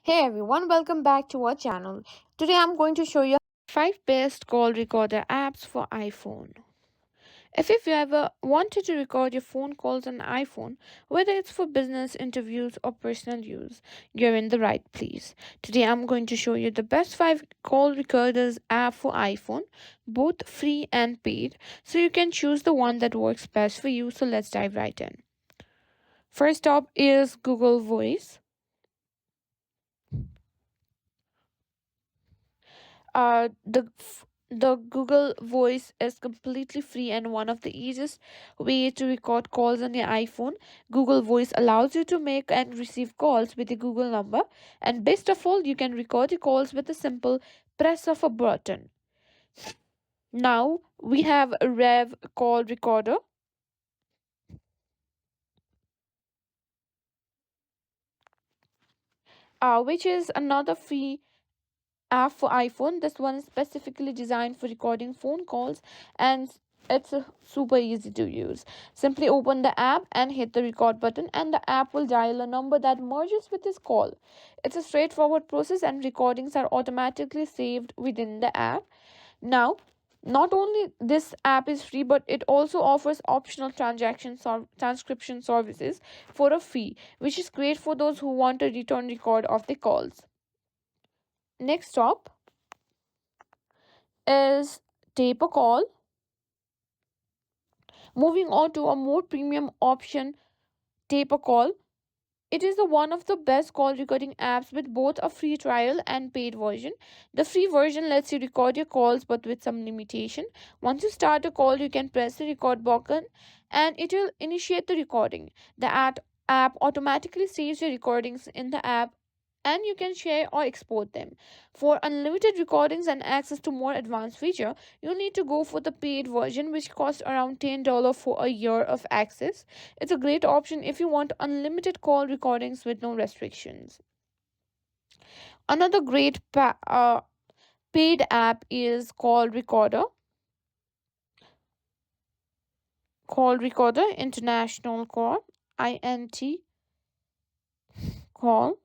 Hey everyone, welcome back to our channel. Today I'm going to show you 5 best call recorder apps for iPhone. If you ever wanted to record your phone calls on iPhone, whether it's for business, interviews, or personal use, you're in the right place. Today I'm going to show you the best 5 call recorders app for iPhone, both free and paid, so you can choose the one that works best for you. So let's dive right in. First up is Google Voice. The Google Voice is completely free and one of the easiest way to record calls on your iPhone. Google Voice allows you to make and receive calls with a Google number, and best of all, you can record your calls with a simple press of a button. Now we have a Rev Call Recorder, which is another free app for iPhone. This one is specifically designed for recording phone calls, and it's super easy to use. Simply open the app and hit the record button, and the app will dial a number that merges with this call. It's a straightforward process, and recordings are automatically saved within the app. Now, not only this app is free, but it also offers optional transcription services for a fee, which is great for those who want a return record of the calls. Next up is TapeACall. Moving on to a more premium option, TapeACall. It is the one of the best call recording apps with both a free trial and paid version. The free version lets you record your calls but with some limitation. Once you start a call, you can press the record button and it will initiate the recording. The app automatically saves your recordings in the app and you can share or export them. For unlimited recordings and access to more advanced feature, you need to go for the paid version which costs around $10 for a year of access. It's a great option if you want unlimited call recordings with no restrictions. Another great paid app is Call Recorder International Call, INT Call.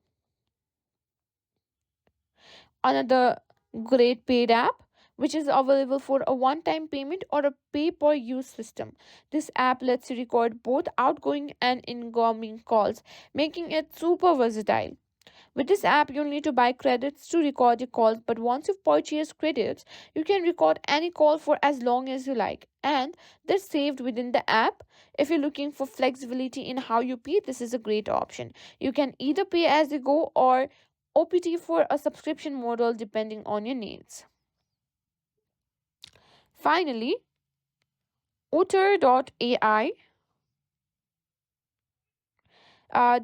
Another great paid app which is available for a one time payment or a pay per use system. This app lets you record both outgoing and incoming calls, making it super versatile. With this app, you'll need to buy credits to record your calls, but once you've purchased credits, you can record any call for as long as you like. And they're saved within the app. If you're looking for flexibility in how you pay, this is a great option. You can either pay as you go or OPT for a subscription model depending on your needs. Finally, Otter.AI.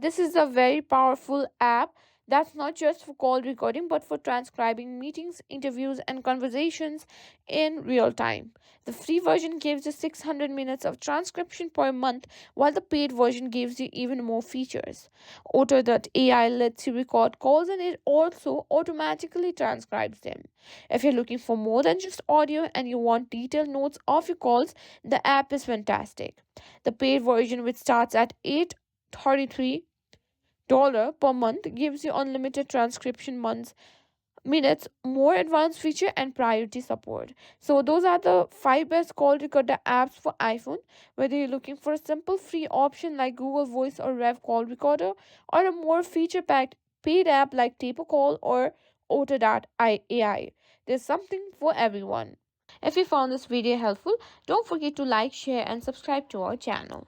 This is a very powerful app that's not just for call recording but for transcribing meetings, interviews, and conversations in real time. The free version gives you 600 minutes of transcription per month, while the paid version gives you even more features. Otter.ai lets you record calls and it also automatically transcribes them. If you're looking for more than just audio and you want detailed notes of your calls, the app is fantastic. The paid version, which starts at 833 per month, gives you unlimited transcription months, minutes, more advanced feature, and priority support. So those are the 5 best call recorder apps for iPhone. Whether you're looking for a simple free option like Google Voice or Rev Call Recorder, or a more feature packed paid app like TapeACall or Otter.AI, there's something for everyone. If you found this video helpful, don't forget to like, share, and subscribe to our channel.